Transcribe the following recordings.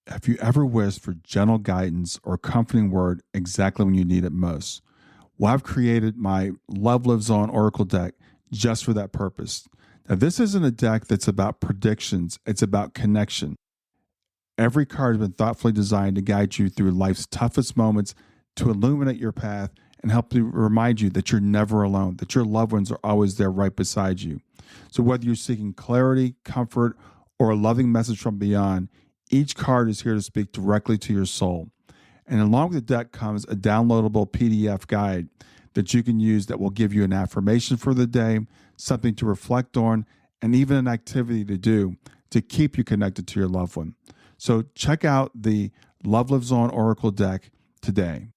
Have you ever wished for gentle guidance or comforting word exactly when you need it most? Well, I've created my Love Lives On Oracle deck just for that purpose. Now, this isn't a deck that's about predictions, it's about connection. Every card has been thoughtfully designed to guide you through life's toughest moments, to illuminate your path, and help to remind you that you're never alone, that your loved ones are always there right beside you. So, whether you're seeking clarity, comfort, or a loving message from beyond, each card is here to speak directly to your soul. And along with the deck comes a downloadable PDF guide that you can use that will give you an affirmation for the day, something to reflect on, and even an activity to do to keep you connected to your loved one. So check out the Love Lives On Oracle deck today.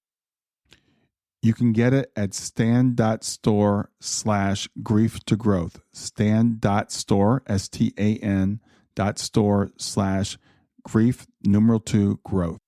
You can get it at stan.store/grief to growth. Stan.store, STAN .store/grief numeral 2 growth.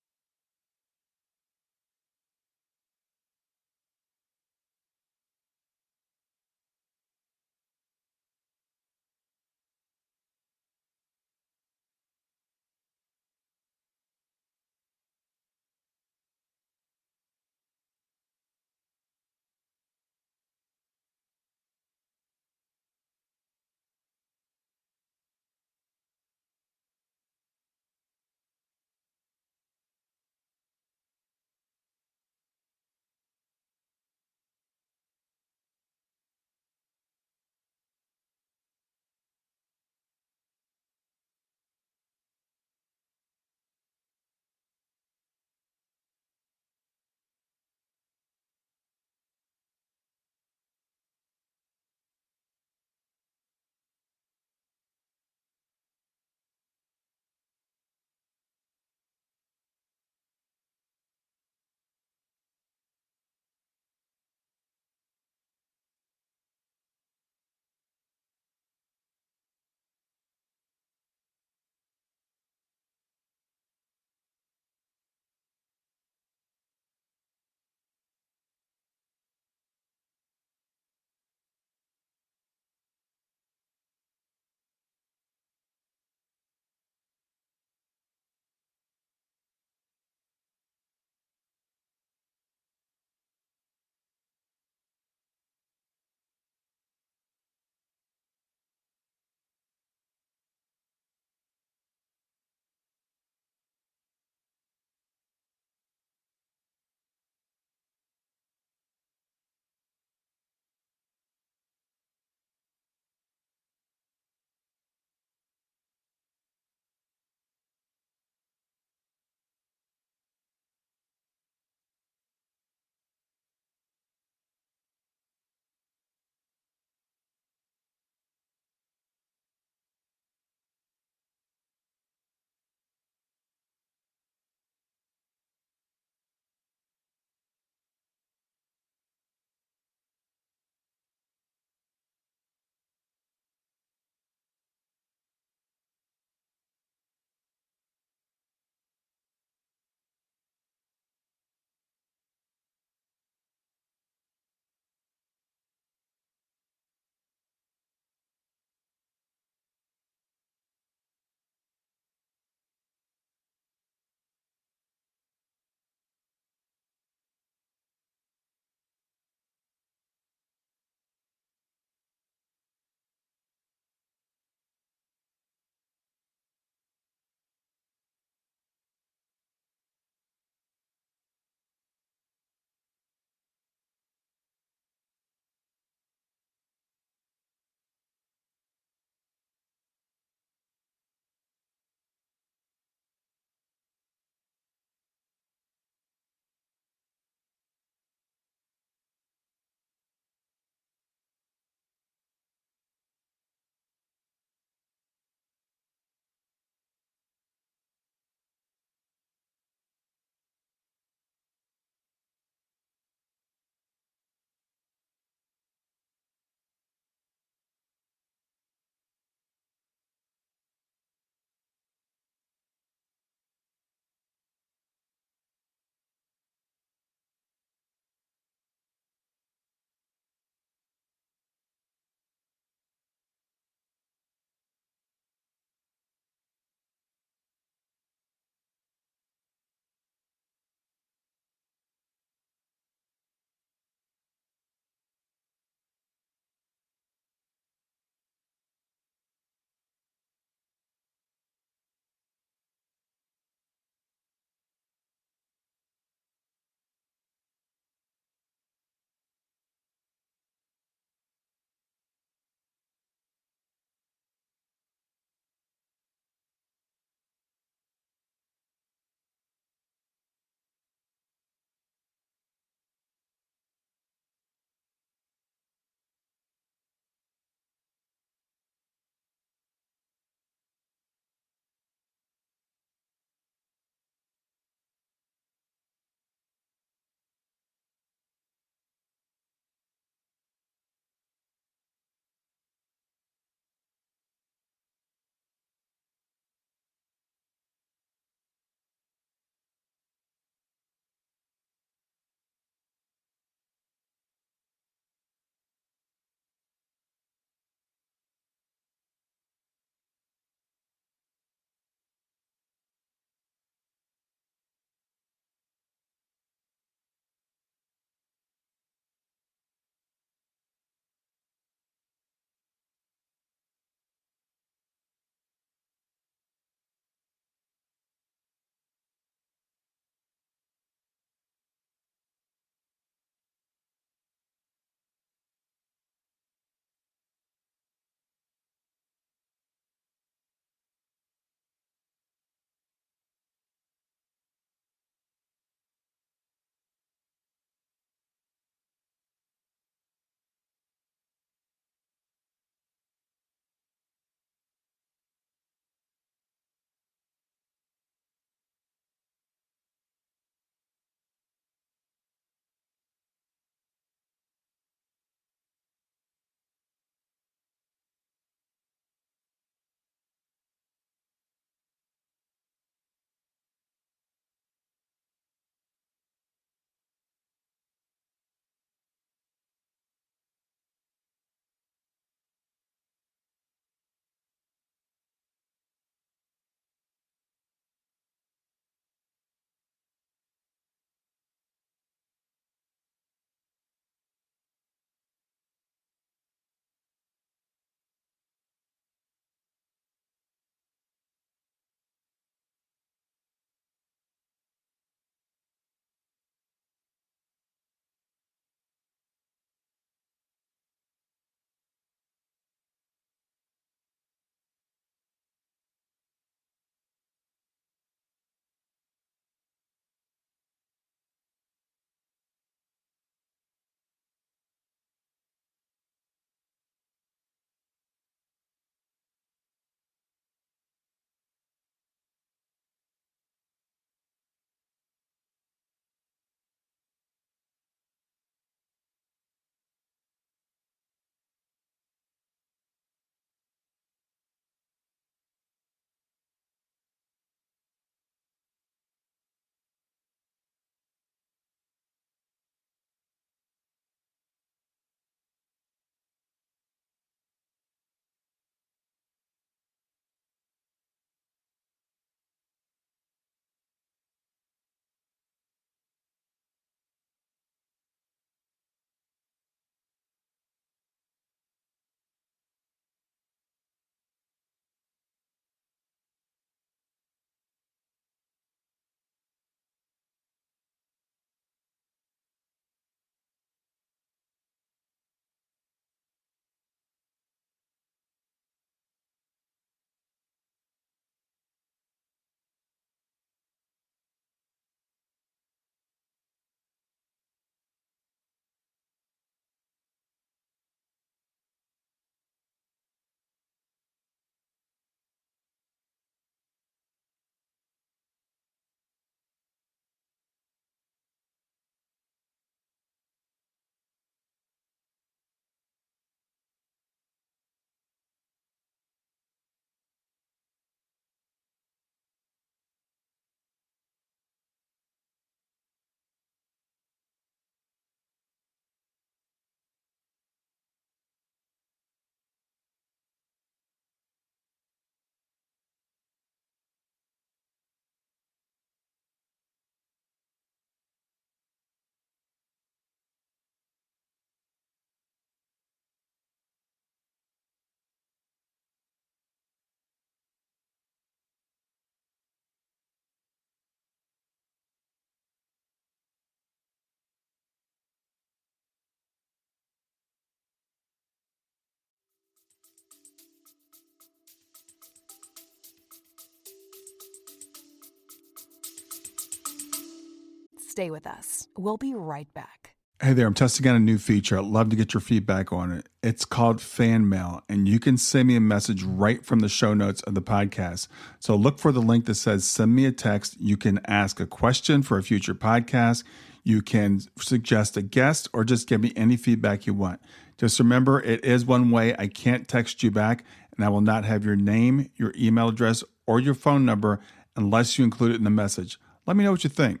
Stay with us. We'll be right back. Hey there, I'm testing out a new feature. I'd love to get your feedback on it. It's called Fan Mail, and you can send me a message right from the show notes of the podcast. So look for the link that says send me a text. You can ask a question for a future podcast. You can suggest a guest or just give me any feedback you want. Just remember, it is one way. I can't text you back, and I will not have your name, your email address, or your phone number unless you include it in the message. Let me know what you think.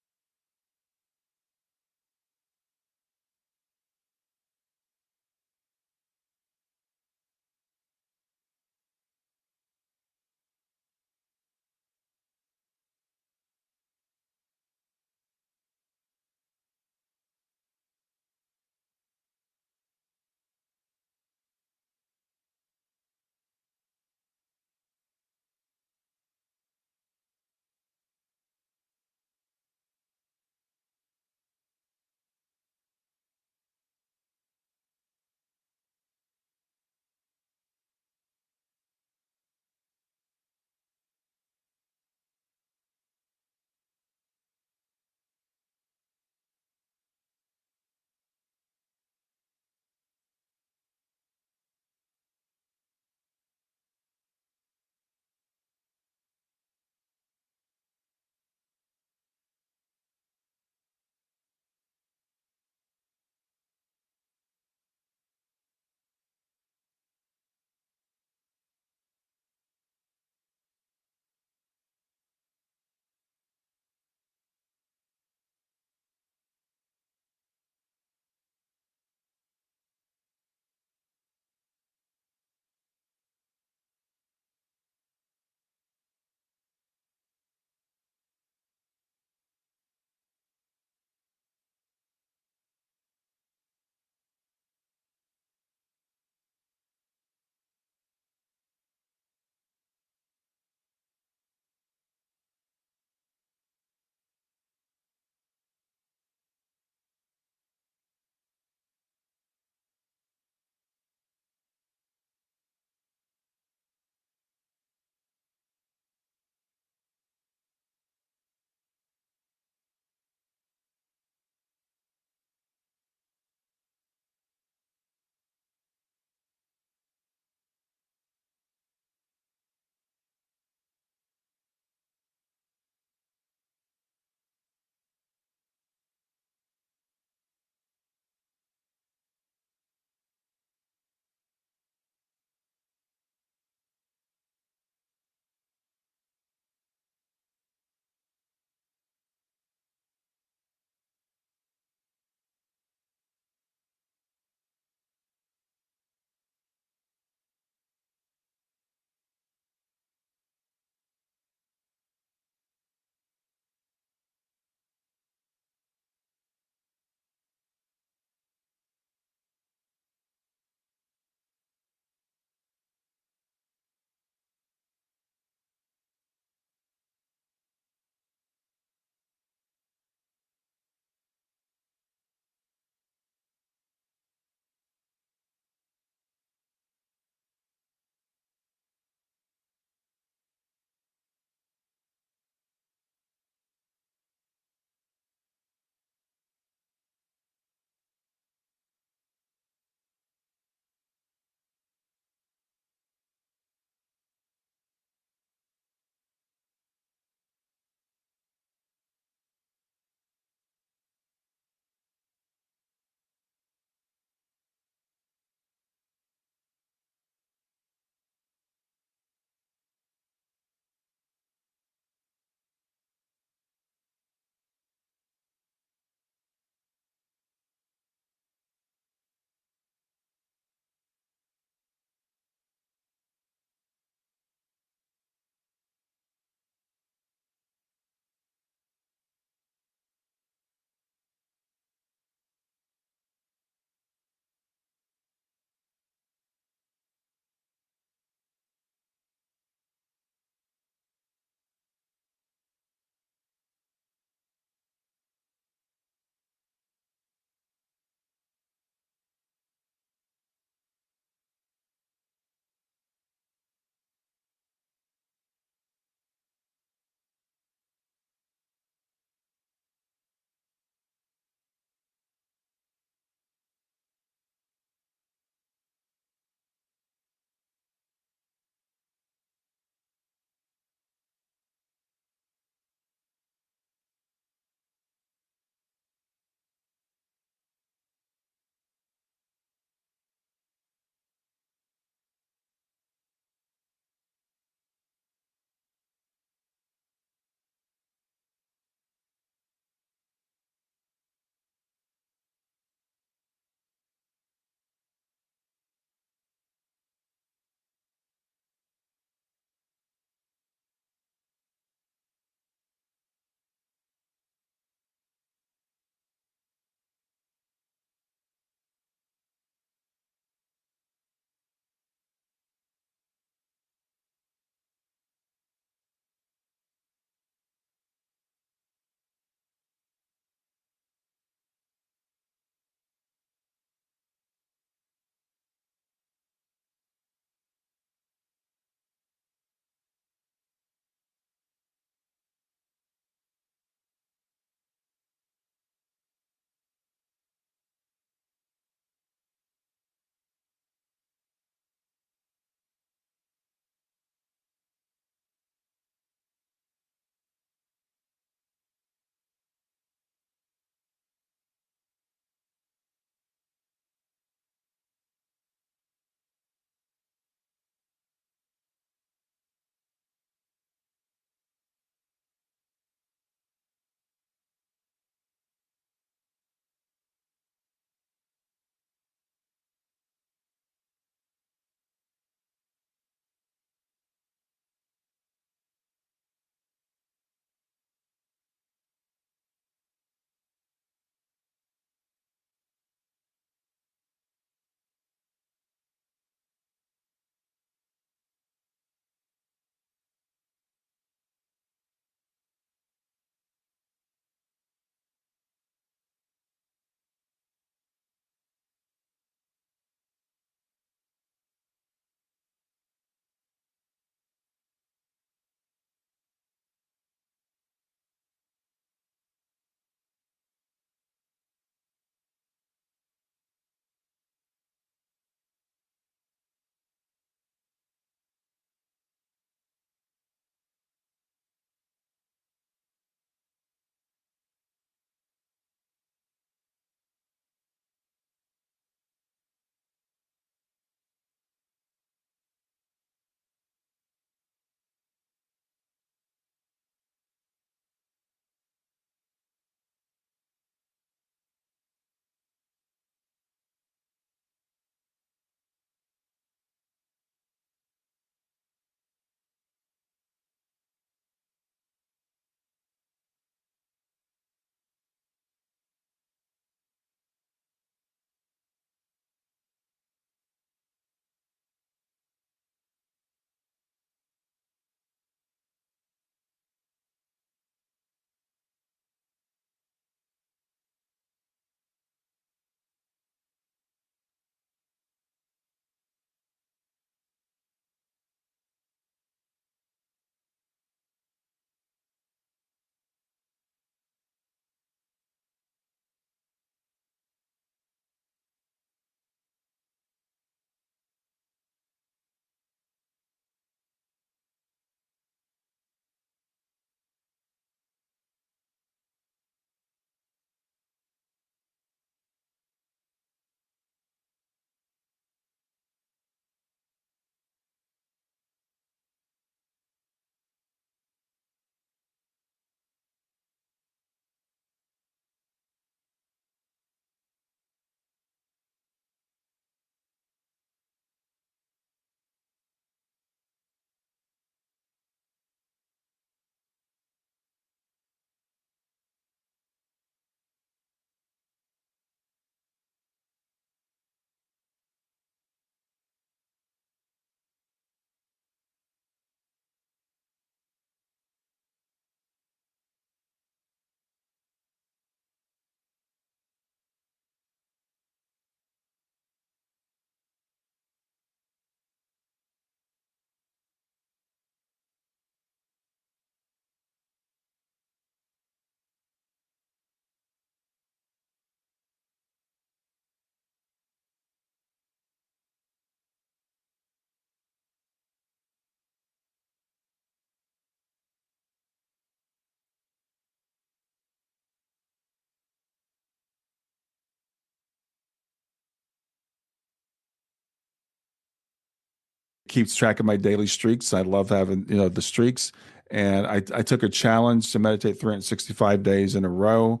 keeps track of my daily streaks. I love having, the streaks. And I took a challenge to meditate 365 days in a row,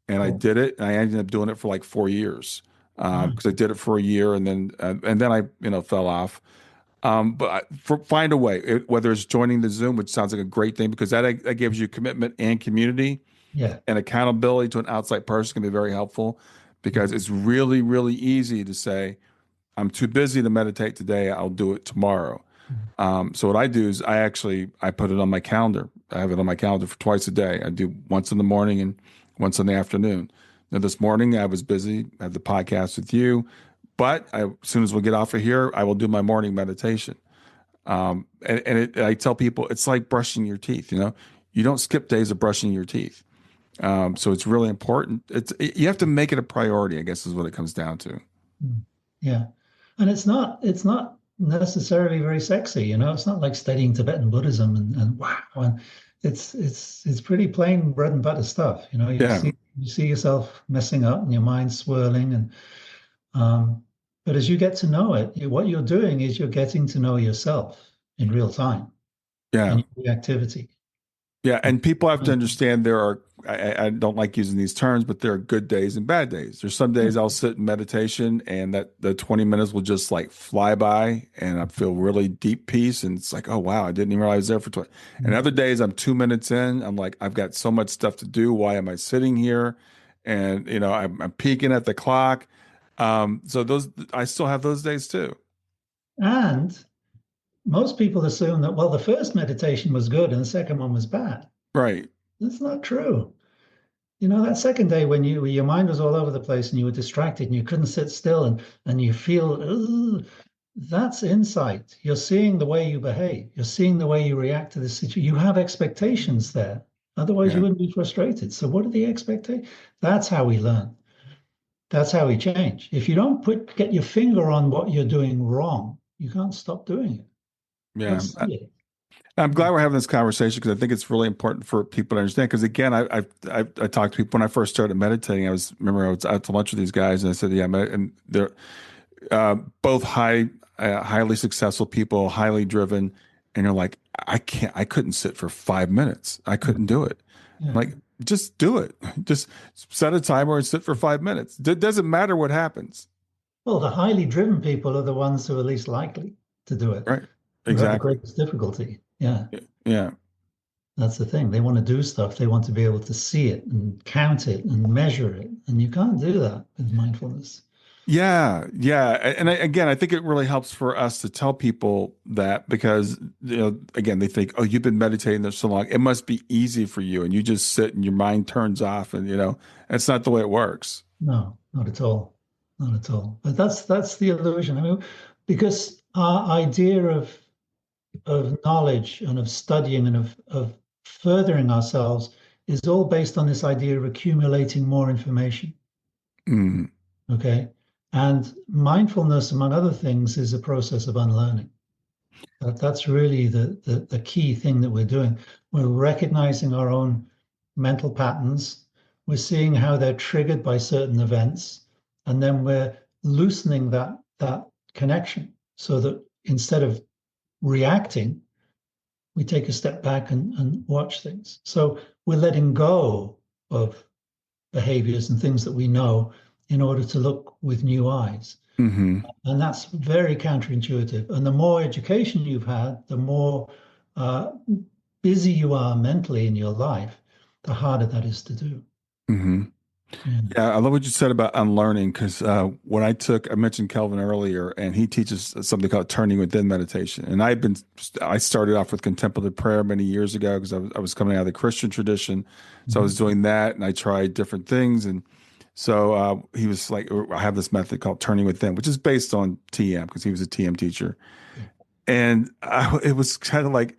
and I Cool. did it. And I ended up doing it for like 4 years, Mm. because I did it for a year, and then I, fell off. Find a way, whether it's joining the Zoom, which sounds like a great thing because that gives you commitment and community, Yeah. and accountability to an outside person can be very helpful, Mm. because it's really, really easy to say, I'm too busy to meditate today. I'll do it tomorrow. Mm. So what I do is I put it on my calendar. I have it on my calendar for twice a day. I do once in the morning and once in the afternoon. Now this morning I was busy. I had the podcast with you, but as soon as we get off of here, I will do my morning meditation. I tell people it's like brushing your teeth. You don't skip days of brushing your teeth. So it's really important. You have to make it a priority, I guess, is what it comes down to. Mm. Yeah. And it's not necessarily very sexy, It's not like studying Tibetan Buddhism and wow. And it's pretty plain bread and butter stuff. You Yeah, see yourself messing up and your mind swirling um, but as you get to know it, what you're doing is you're getting to know yourself in real time yeah. and your reactivity. Yeah, and people have to understand I don't like using these terms, but there are good days and bad days. There's some days I'll sit in meditation and that the 20 minutes will just like fly by and I feel really deep peace. And it's like, oh, wow, I didn't even realize I was there for 20. And other days I'm 2 minutes in, I'm like, I've got so much stuff to do. Why am I sitting here? And, I'm peeking at the clock. So I still have those days too. And most people assume that, well, the first meditation was good and the second one was bad. Right. That's not true. That second day when your mind was all over the place and you were distracted and you couldn't sit still and you feel, "Ugh," that's insight. You're seeing the way you behave. You're seeing the way you react to the situation. You have expectations there. Otherwise, you Yeah. wouldn't be frustrated. So what are the expectations? That's how we learn. That's how we change. If you don't get your finger on what you're doing wrong, you can't stop doing it. You Yeah. can't see it. I'm glad we're having this conversation because I think it's really important for people to understand. Because again, I talked to people when I first started meditating. I was out to lunch with these guys, and I said, "Yeah," and they're both highly successful people, highly driven, and you're like, I couldn't sit for 5 minutes. I couldn't do it. I'm Yeah. like, just do it. Just set a timer and sit for 5 minutes. It doesn't matter what happens. Well, the highly driven people are the ones who are least likely to do it, Right. who have the Exactly. greatest difficulty. Yeah, Yeah. that's the thing. They want to do stuff. They want to be able to see it and count it and measure it. And you can't do that with mindfulness. Yeah, yeah, and again, I think it really helps for us to tell people that because again, they think, "Oh, you've been meditating there so long; it must be easy for you," and you just sit and your mind turns off, and that's not the way it works. No, not at all. Not at all. But that's the illusion. I mean, because our idea of knowledge and of studying and of furthering ourselves is all based on this idea of accumulating more information. Mm, Okay. And mindfulness, among other things, is a process of unlearning. That's really the key thing that we're doing. We're recognizing our own mental patterns. We're seeing how they're triggered by certain events. And then we're loosening that connection so that instead of reacting, we take a step back and watch things. So we're letting go of behaviors and things that we know in order to look with new eyes. hmm And that's very counterintuitive. And the more education you've had, the more busy you are mentally in your life, the harder that is to do. hmm Yeah. Yeah, I love what you said about unlearning because when I mentioned Kelvin earlier, and he teaches something called turning within meditation. And I started off with contemplative prayer many years ago because I was coming out of the Christian tradition. So I was doing that and I tried different things. And so he was like, I have this method called turning within, which is based on TM because he was a TM teacher. And it was kind of like,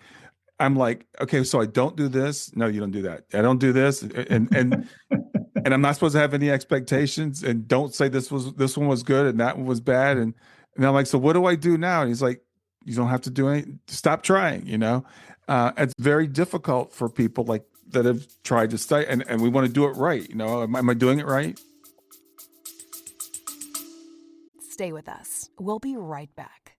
I'm like, okay, so I don't do this. No, you don't do that. I don't do this. And I'm not supposed to have any expectations and don't say this one was good and that one was bad. And I'm like, so what do I do now? And he's like, you don't have to do anything. Stop trying. It's very difficult for people like that have tried to study and we want to do it right. Am I doing it right? Stay with us. We'll be right back.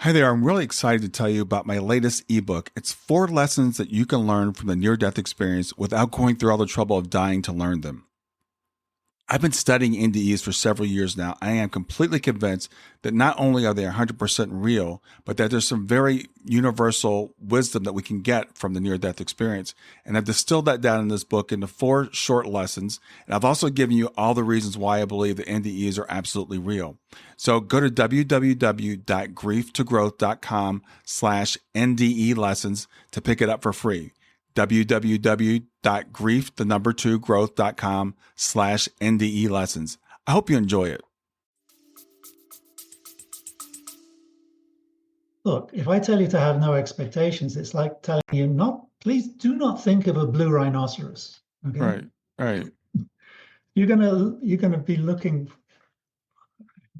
Hi there. I'm really excited to tell you about my latest ebook. It's 4 lessons that you can learn from the near death experience without going through all the trouble of dying to learn them. I've been studying NDEs for several years now. I am completely convinced that not only are they 100% real, but that there's some very universal wisdom that we can get from the near death experience. And I've distilled that down in this book into 4 short lessons. And I've also given you all the reasons why I believe that NDEs are absolutely real. So go to www.grieftogrowth.com/NDE lessons to pick it up for free. www.growth.com/NDE lessons. I hope you enjoy it. Look, if I tell you to have no expectations, it's like telling you please do not think of a blue rhinoceros. Okay. Right. Right. You're gonna be looking.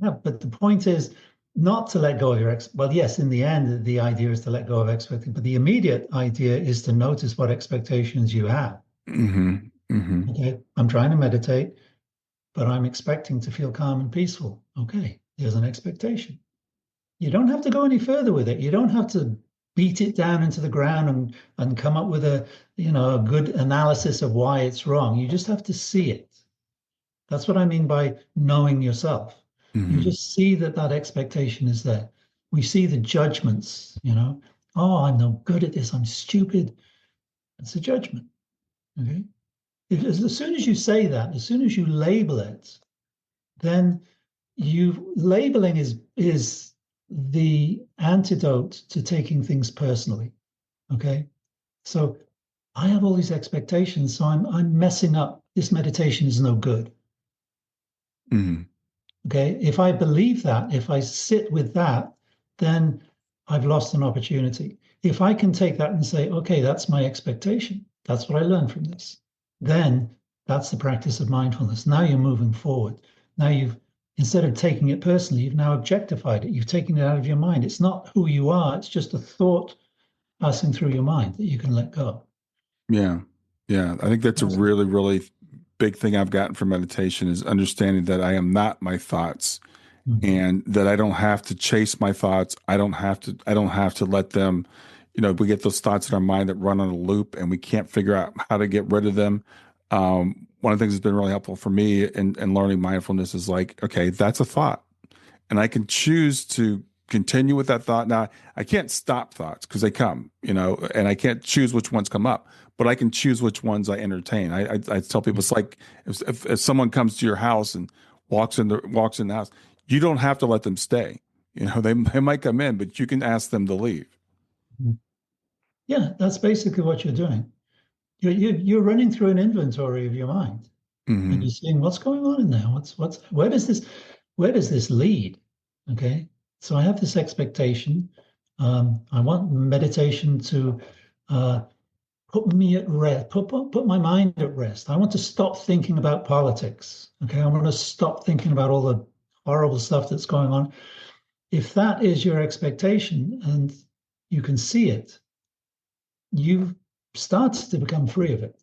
Yeah, but the point is not to let go of your well, yes, in the end, the idea is to let go of expectations, but the immediate idea is to notice what expectations you have. Mm-hmm. Mm-hmm. Okay. I'm trying to meditate, but I'm expecting to feel calm and peaceful. Okay, there's an expectation. You don't have to go any further with it. You don't have to beat it down into the ground and come up with a good analysis of why it's wrong. You just have to see it. That's what I mean by knowing yourself. You Mm-hmm. just see that expectation is there. We see the judgments, oh, I'm no good at this. I'm stupid. It's a judgment. Okay. As soon as you say that, as soon as you label it, then labeling is the antidote to taking things personally. Okay. So I have all these expectations, so I'm messing up. This meditation is no good. Mm-hmm. Okay. If I believe that, if I sit with that, then I've lost an opportunity. If I can take that and say, okay, that's my expectation. That's what I learned from this. Then that's the practice of mindfulness. Now you're moving forward. Now instead of taking it personally, you've now objectified it. You've taken it out of your mind. It's not who you are. It's just a thought passing through your mind that you can let go. Yeah. Yeah. I think that's a really, really big thing I've gotten from meditation is understanding that I am not my thoughts and that I don't have to chase my thoughts. I don't have to let them, we get those thoughts in our mind that run on a loop and we can't figure out how to get rid of them. One of the things that's been really helpful for me in learning mindfulness is like, okay, that's a thought and I can choose to continue with that thought. Now I can't stop thoughts because they come, and I can't choose which ones come up, but I can choose which ones I entertain. I tell people it's like if someone comes to your house and walks in the house, you don't have to let them stay. They might come in, but you can ask them to leave. Yeah, that's basically what you're doing. You're running through an inventory of your mind, and you're seeing what's going on in there. Where does this lead? Okay, so I have this expectation. I want meditation to put me at rest, put my mind at rest. I want to stop thinking about politics. Okay, I want to stop thinking about all the horrible stuff that's going on. If that is your expectation and you can see it, you've started to become free of it.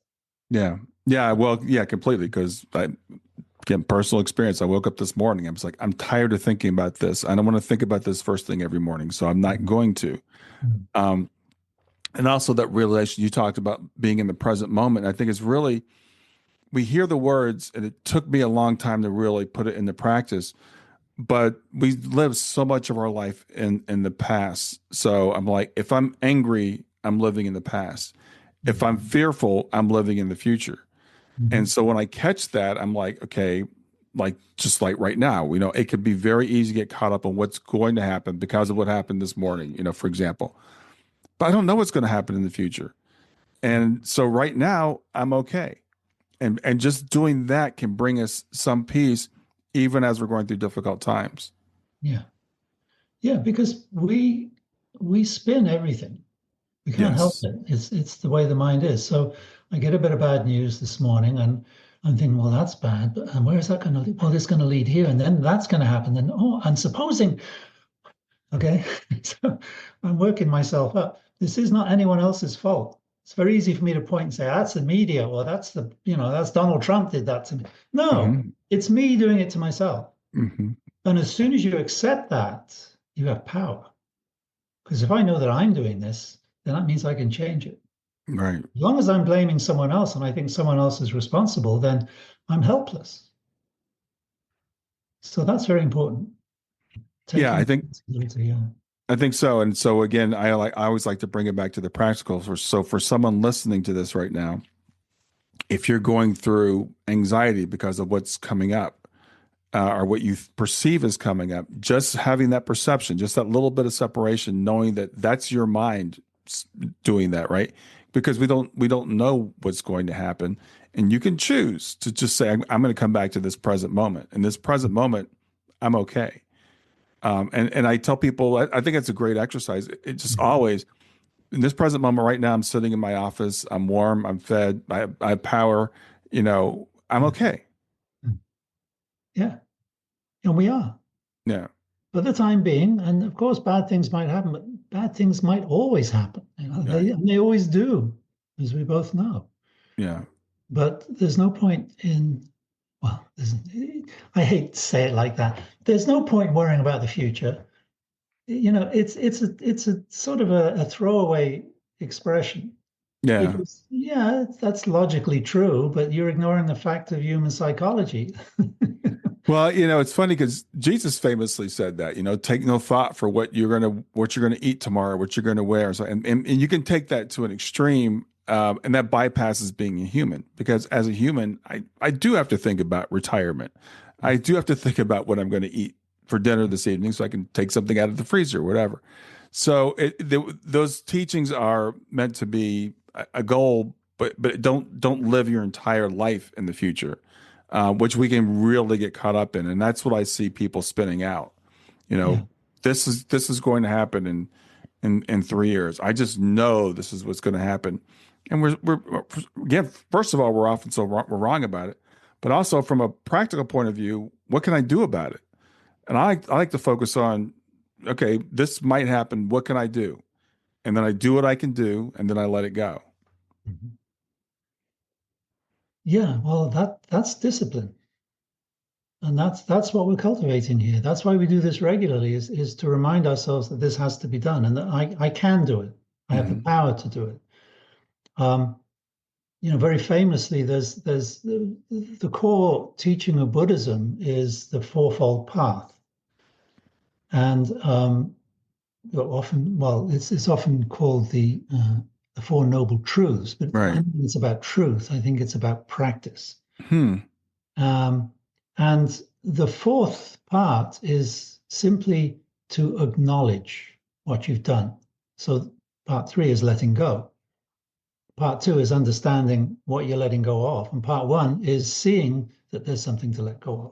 Yeah. Yeah. Well, yeah, completely. Because again, personal experience. I woke up this morning. I was like, I'm tired of thinking about this. I don't want to think about this first thing every morning. So I'm not going to. And also that realization you talked about being in the present moment. I think it's really, we hear the words and it took me a long time to really put it into practice, but we live so much of our life in the past. So I'm like, if I'm angry, I'm living in the past. If I'm fearful, I'm living in the future. And so when I catch that, I'm like, okay, like just like right now, it could be very easy to get caught up on what's going to happen because of what happened this morning, for example. But I don't know what's going to happen in the future. And so right now, I'm okay. And just doing that can bring us some peace, even as we're going through difficult times. Yeah. Yeah, because we spin everything. We can't help Yes. it. It's the way the mind is. So I get a bit of bad news this morning, and I'm thinking, well, that's bad. But where is that going to lead? Well, it's going to lead here, and then that's going to happen. And and supposing, okay, so I'm working myself up. This is not anyone else's fault. It's very easy for me to point and say, that's the media, or that's that's Donald Trump did that to me. No, it's me doing it to myself. Mm-hmm. And as soon as you accept that, you have power. Because if I know that I'm doing this, then that means I can change it. Right. As long as I'm blaming someone else and I think someone else is responsible, then I'm helpless. So that's very important. Yeah, Taking responsibility. Yeah. I think so. And so again, I always like to bring it back to the practical. So for someone listening to this right now, if you're going through anxiety because of what's coming up, or what you perceive as coming up, just having that perception, just that little bit of separation, knowing that that's your mind doing that, right? Because we don't know what's going to happen, and you can choose to just say, I'm going to come back to this present moment. In this present moment, I'm okay. And I tell people, I think it's a great exercise. It just always, in this present moment right now, I'm sitting in my office, I'm warm, I'm fed, I have power, I'm okay. Yeah. And we are. Yeah. For the time being, and of course, bad things might happen, but bad things might always happen. Yeah. They always do, as we both know. Yeah. But there's no point well, I hate to say it like that. There's no point worrying about the future. It's a sort of a throwaway expression Yeah. because yeah, that's logically true, but you're ignoring the fact of human psychology. Well, it's funny because Jesus famously said that, take no thought for what you're gonna eat tomorrow, what you're gonna wear. So, and you can take that to an extreme, and that bypasses being a human. Because as a human, I do have to think about retirement. I do have to think about what I'm going to eat for dinner this evening, so I can take something out of the freezer, or whatever. So those teachings are meant to be a goal, but don't live your entire life in the future, which we can really get caught up in, and that's what I see people spinning out. You Yeah, know, this is going to happen in 3 years. I just know this is what's going to happen, and we're again. First of all, we're often we're wrong about it, but also from a practical point of view, what can I do about it? And I like to focus on, okay, this might happen. What can I do? And then I do what I can do, and then I let it go. mhm. Yeah. Well, that's discipline, and that's what we're cultivating here. That's why we do this regularly, is to remind ourselves that this has to be done, and that I can do it. I have the Hmm. power to do it. Um, very famously, there's the core teaching of Buddhism is the fourfold path, and it's often called the Four Noble Truths, but I Right. don't think it's about truth. I think it's about practice. Hmm. Um, and the fourth part is simply to acknowledge what you've done. So part three is letting go. Part two is understanding what you're letting go of. And part one is seeing that there's something to let go of.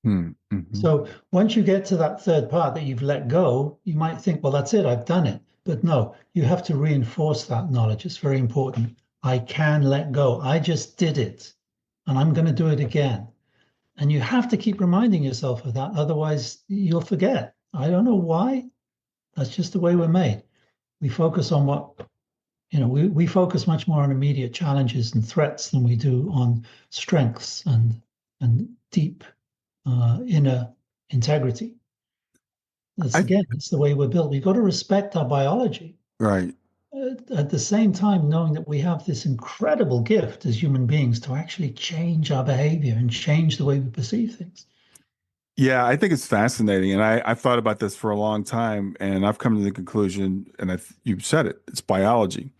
Hmm. Hmm. So once you get to that third part that you've let go, you might think, well, that's it, I've done it. But no, you have to reinforce that knowledge. It's very important. I can let go. I just did it, and I'm going to do it again. And you have to keep reminding yourself of that. Otherwise, you'll forget. I don't know why. That's just the way we're made. We focus on we focus much more on immediate challenges and threats than we do on strengths and deep inner integrity. I It's the way we're built. We've got to respect our biology. right. At the same time, knowing that we have this incredible gift as human beings to actually change our behavior and change the way we perceive things. Yeah, I think it's fascinating, and I've thought about this for a long time, and I've come to the conclusion, and you've said it, it's biology.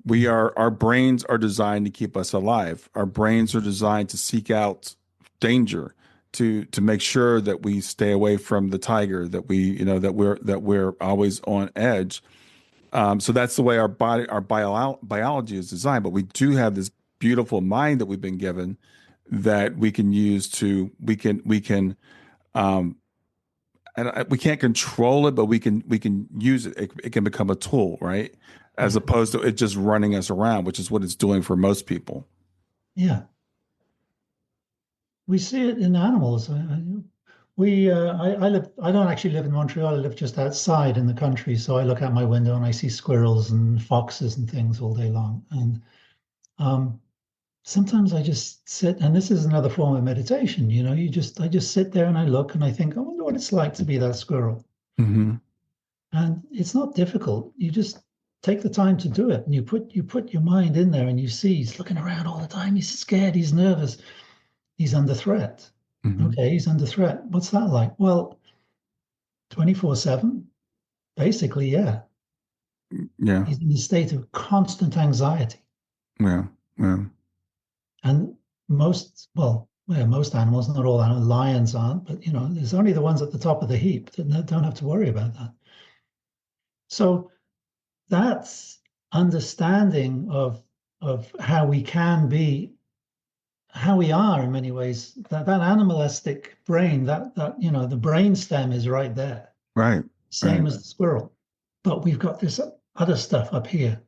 Our brains are designed to keep us alive. Our brains are designed to seek out danger, to make sure that we stay away from the tiger, that we're always on edge. So that's the way biology is designed. But we do have this beautiful mind that we've been given that we can use we can um, and we can't control it, but we can use it. It can become a tool, right? As Yeah. opposed to it just running us around, which is what it's doing for most people. Yeah. We see it in animals. I live. I don't actually live in Montreal. I live just outside in the country. So I look out my window and I see squirrels and foxes and things all day long. And um, sometimes I just sit, and this is another form of meditation. I just sit there and I look and I think, I wonder what it's like to be that squirrel. Hmm. And it's not difficult. You just take the time to do it, and you put your mind in there, and you see he's looking around all the time. He's scared. He's nervous. He's under threat. Mm-hmm. Okay, he's under threat. What's that like? Well, 24/7, basically, yeah. Yeah. He's in a state of constant anxiety. Yeah. Yeah. And most animals, not all animals, lions aren't, but there's only the ones at the top of the heap that don't have to worry about that. So that's understanding of how we can be, how we are in many ways. That animalistic brain, that the brain stem is right there. Right. Same right. as the squirrel. But we've got this other stuff up here.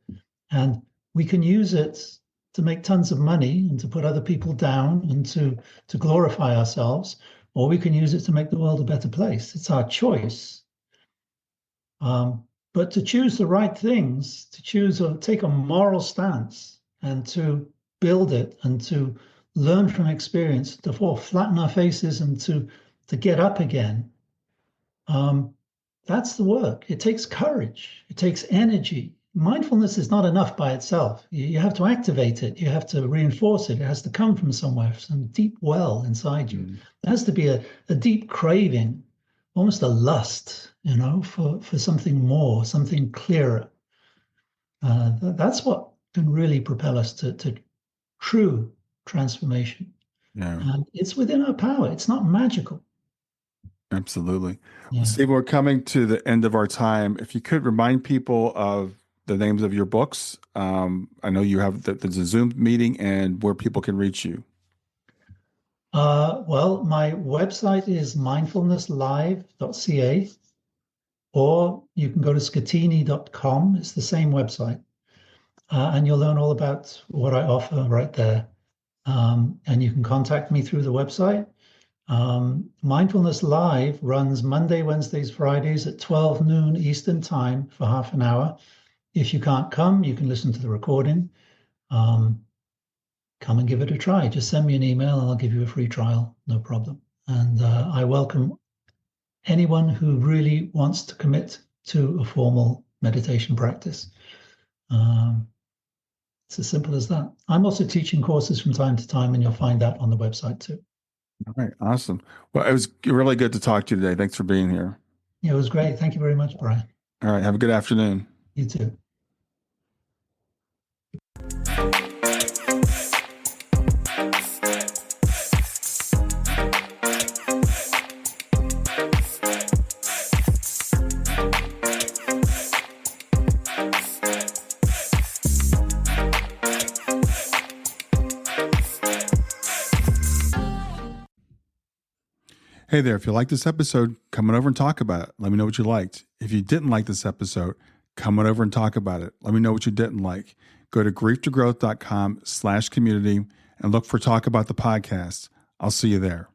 And we can use it to make tons of money and to put other people down and to glorify ourselves, or we can use it to make the world a better place. It's our choice. But to choose the right things, to choose or take a moral stance and to build it and to learn from experience, to fall flat on our faces and to get up again, that's the work. It takes courage. It takes energy. Mindfulness is not enough by itself. You have to activate it. You have to reinforce it. It has to come from somewhere, some deep well inside you. There has to be a deep craving, almost a lust, for something more, something clearer. That's what can really propel us to true transformation. Yeah. And it's within our power. It's not magical. Absolutely. Yeah. Well, Steve, we're coming to the end of our time. If you could remind people of the names of your books. I know you have there's a Zoom meeting and where people can reach you. Well, my website is mindfulnesslive.ca, or you can go to schettini.com. It's the same website. And you'll learn all about what I offer right there. And you can contact me through the website. Mindfulness Live runs Monday, Wednesdays, Fridays at 12 noon Eastern time for half an hour. If you can't come, you can listen to the recording. Come and give it a try. Just send me an email and I'll give you a free trial, no problem. And I welcome anyone who really wants to commit to a formal meditation practice. It's as simple as that. I'm also teaching courses from time to time, and you'll find that on the website too. All right. Awesome. Well, it was really good to talk to you today. Thanks for being here. Yeah, it was great. Thank you very much, Brian. All right. Have a good afternoon. You too. Hey there, if you liked this episode, come on over and talk about it. Let me know what you liked. If you didn't like this episode, come on over and talk about it. Let me know what you didn't like. Go to grieftogrowth.com/community and look for Talk About the Podcast. I'll see you there.